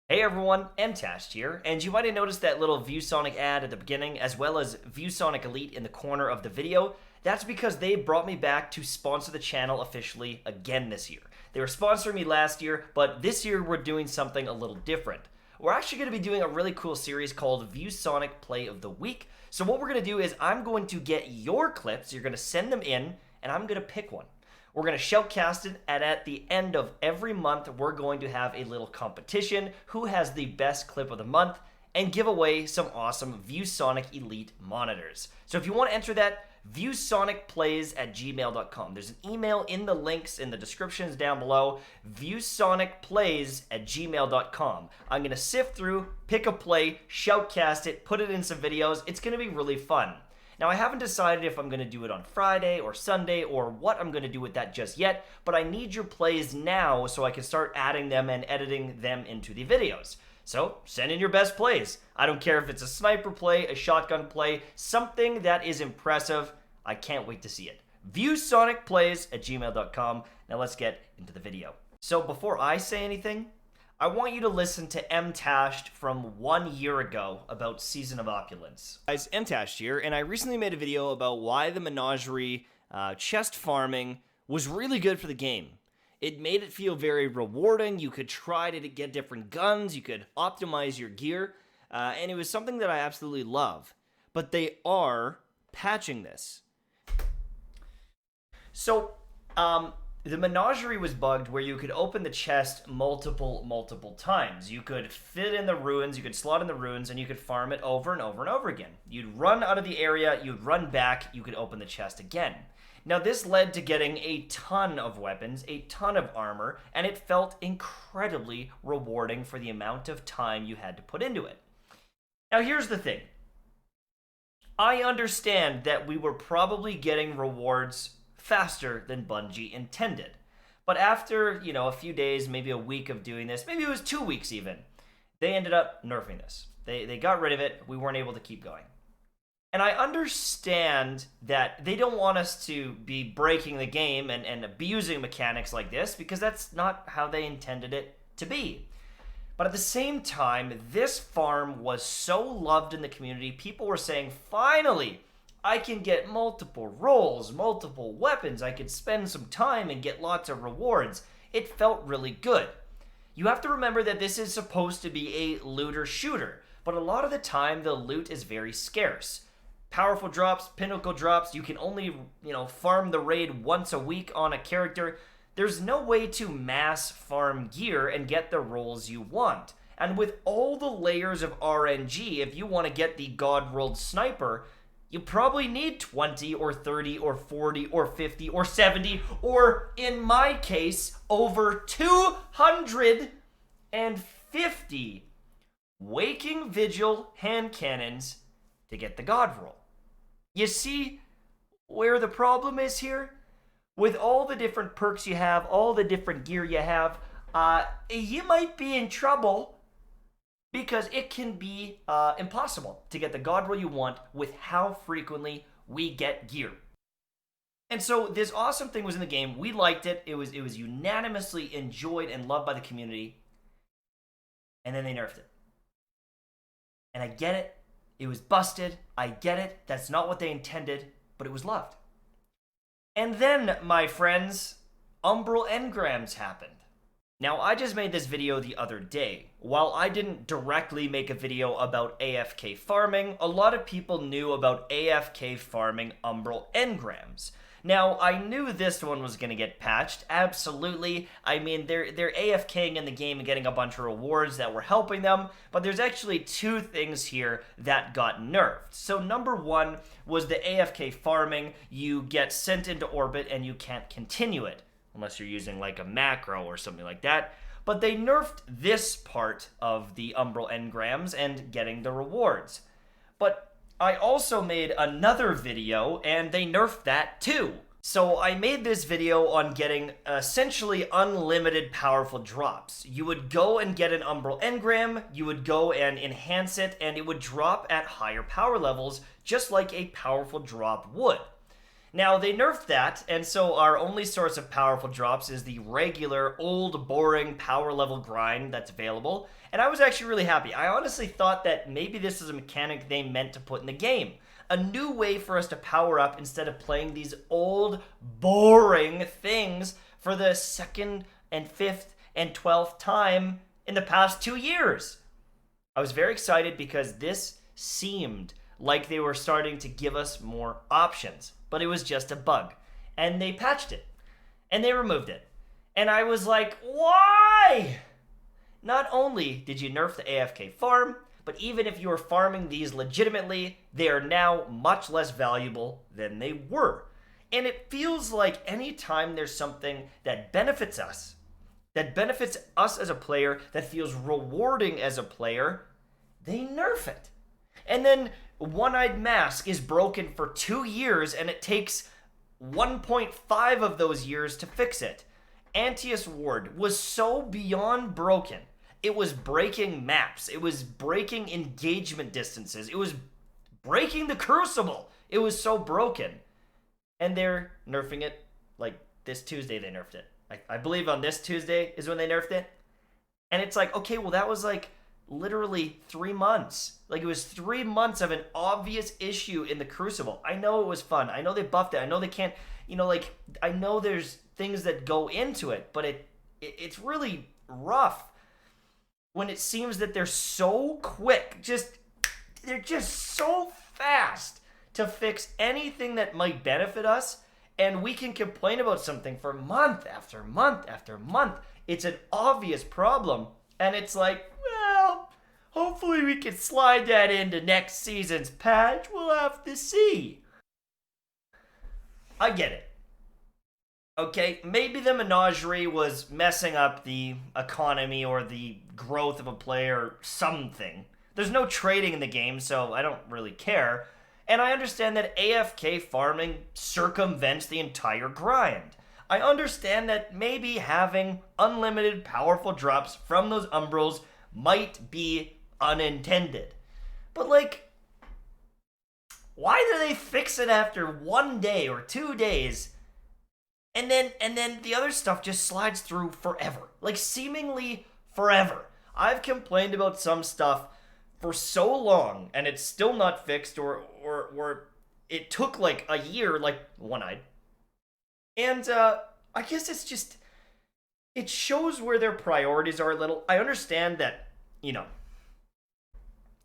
Hey everyone, Mtashed here, and you might have noticed that little ViewSonic ad at the beginning, as well as ViewSonic Elite in the corner of the video. That's because they brought me back to sponsor the channel officially again this year. They were sponsoring me last year, but this year we're doing something a little different. We're actually going to be doing a really cool series called ViewSonic Play of the Week. So what we're going to do is I'm going to get your clips, you're going to send them in, and I'm going to pick one. We're going to shoutcast it, and at the end of every month, we're going to have a little competition, who has the best clip of the month, and give away some awesome ViewSonic Elite monitors. So if you want to enter that, viewsonicplays@gmail.com. There's an email in the links in the descriptions down below, viewsonicplays@gmail.com. I'm going to sift through, pick a play, shoutcast it, put it in some videos. It's going to be really fun. Now, I haven't decided if I'm going to do it on Friday or Sunday or what I'm going to do with that just yet, but I need your plays now so I can start adding them and editing them into the videos. So, send in your best plays. I don't care if it's a sniper play, a shotgun play, something that is impressive. I can't wait to see it. viewsonicplays@gmail.com. Now let's get into the video. So before I say anything, I want you to listen to Mtashed from 1 year ago about Season of Opulence. Guys, Mtashed here, and I recently made a video about why the Menagerie chest farming was really good for the game. It made it feel very rewarding. You could try to get different guns, you could optimize your gear, and it was something that I absolutely love. But they are patching this. So, the Menagerie was bugged where you could open the chest multiple times. You could fit in the ruins, you could slot in the ruins, and you could farm it over and over and over again. You'd run out of the area, you'd run back, you could open the chest again. Now this led to getting a ton of weapons, a ton of armor, and it felt incredibly rewarding for the amount of time you had to put into it. Now here's the thing. I understand that we were probably getting rewards faster than Bungie intended. But after, a few days, maybe a week of doing this, maybe it was 2 weeks even, they ended up nerfing this. They got rid of it. We weren't able to keep going. And I understand that they don't want us to be breaking the game and abusing mechanics like this, because that's not how they intended it to be. But at the same time, this farm was so loved in the community. People were saying, finally, I can get multiple rolls, multiple weapons, I could spend some time and get lots of rewards. It felt really good. You have to remember that this is supposed to be a looter-shooter, but a lot of the time the loot is very scarce. Powerful drops, pinnacle drops, you can only, farm the raid once a week on a character. There's no way to mass farm gear and get the rolls you want. And with all the layers of RNG, if you want to get the God-rolled sniper, you probably need 20 or 30 or 40 or 50 or 70 or, in my case, over 250 Waking Vigil hand cannons to get the God roll. You see where the problem is here? With all the different perks you have, all the different gear you have, you might be in trouble, because it can be impossible to get the God roll you want with how frequently we get gear. And so this awesome thing was in the game. We liked it. It was unanimously enjoyed and loved by the community. And then they nerfed it. And I get it. It was busted. I get it. That's not what they intended, but it was loved. And then, my friends, Umbral Engrams happened. Now, I just made this video the other day. While I didn't directly make a video about AFK farming, a lot of people knew about AFK farming Umbral Engrams. Now, I knew this one was going to get patched, absolutely. I mean, they're AFKing in the game and getting a bunch of rewards that were helping them, but there's actually two things here that got nerfed. So number one was the AFK farming. You get sent into orbit and you can't continue it, unless you're using like a macro or something like that. But they nerfed this part of the Umbral Engrams and getting the rewards. But I also made another video and they nerfed that too. So I made this video on getting essentially unlimited powerful drops. You would go and get an Umbral Engram, you would go and enhance it, and it would drop at higher power levels, just like a powerful drop would. Now, they nerfed that, and so our only source of powerful drops is the regular, old, boring power level grind that's available, and I was actually really happy. I honestly thought that maybe this is a mechanic they meant to put in the game. A new way for us to power up instead of playing these old, boring things for the second and fifth and 12th time in the past 2 years. I was very excited because this seemed like they were starting to give us more options, but it was just a bug. And they patched it, and they removed it. And I was like, why? Not only did you nerf the AFK farm, but even if you were farming these legitimately, they are now much less valuable than they were. And it feels like anytime there's something that benefits us as a player, that feels rewarding as a player, they nerf it. And then One-Eyed Mask is broken for 2 years, and it takes 1.5 of those years to fix it. Antius Ward was so beyond broken. It was breaking maps. It was breaking engagement distances. It was breaking the Crucible. It was so broken. And they're nerfing it like this Tuesday they nerfed it. I believe on this Tuesday is when they nerfed it. And it's like, okay, well, that was like literally 3 months. Like, it was 3 months of an obvious issue in the Crucible. I know it was fun. I know they buffed it. I know they can't, like, I know there's things that go into it, but it's really rough when it seems that they're so quick. They're just so fast to fix anything that might benefit us, and we can complain about something for month after month after month. It's an obvious problem, and it's like, well, hopefully we can slide that into next season's patch. We'll have to see. I get it. Okay, maybe the menagerie was messing up the economy or the growth of a player or something. There's no trading in the game, so I don't really care. And I understand that AFK farming circumvents the entire grind. I understand that maybe having unlimited powerful drops from those umbrals might be unintended. But, like, why do they fix it after 1 day or 2 days, and then the other stuff just slides through forever? Like, seemingly forever. I've complained about some stuff for so long, and it's still not fixed, or it took like a year, like One-Eyed. And I guess it's just, it shows where their priorities are a little. I understand that,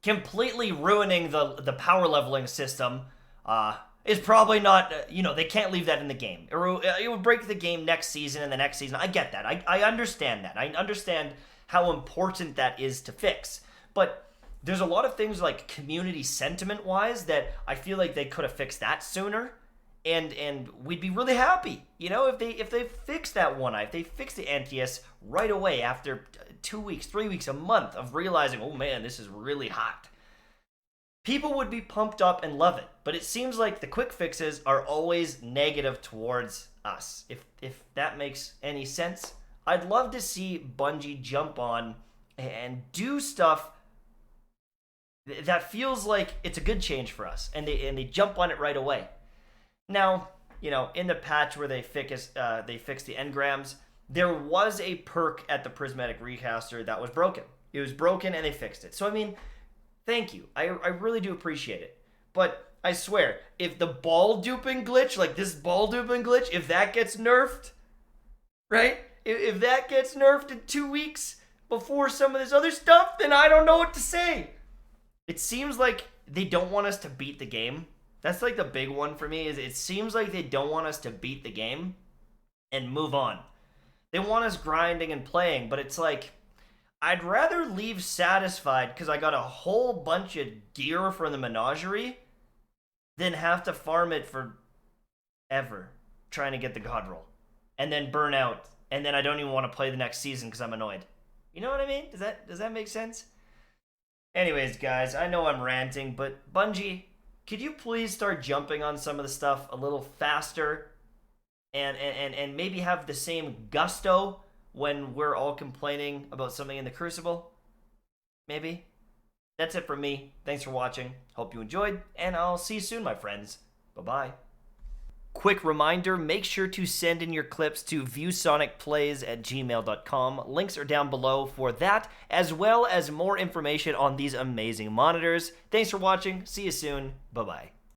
completely ruining the power leveling system is probably not, they can't leave that in the game. It would break the game next season and the next season. I get that. I understand that. I understand how important that is to fix. But there's a lot of things, like community sentiment wise, that I feel like they could have fixed that sooner, and we'd be really happy, if they fixed that One-Eye, if they fixed the Antius right away after 2 weeks, 3 weeks, a month of realizing, oh man, this is really hot. People would be pumped up and love it, but it seems like the quick fixes are always negative towards us. If that makes any sense, I'd love to see Bungie jump on and do stuff that feels like it's a good change for us, and they jump on it right away. Now, in the patch where they fixed the engrams, there was a perk at the Prismatic Recaster that was broken. It was broken, and they fixed it. So, I mean, thank you. I really do appreciate it. But I swear, if the ball duping glitch, like this ball duping glitch, if that gets nerfed, right? If that gets nerfed in 2 weeks before some of this other stuff, then I don't know what to say. It seems like they don't want us to beat the game. That's like the big one for me, is it seems like they don't want us to beat the game and move on. They want us grinding and playing, but it's like, I'd rather leave satisfied because I got a whole bunch of gear from the menagerie than have to farm it for ever trying to get the god roll and then burn out, and then I don't even want to play the next season because I'm annoyed. You know what I mean? Does that make sense? Anyways, guys, I know I'm ranting, but Bungie, could you please start jumping on some of the stuff a little faster and maybe have the same gusto when we're all complaining about something in the Crucible? Maybe? That's it from me. Thanks for watching. Hope you enjoyed, and I'll see you soon, my friends. Bye-bye. Quick reminder, make sure to send in your clips to viewsonicplays@gmail.com. Links are down below for that, as well as more information on these amazing monitors. Thanks for watching. See you soon. Bye-bye.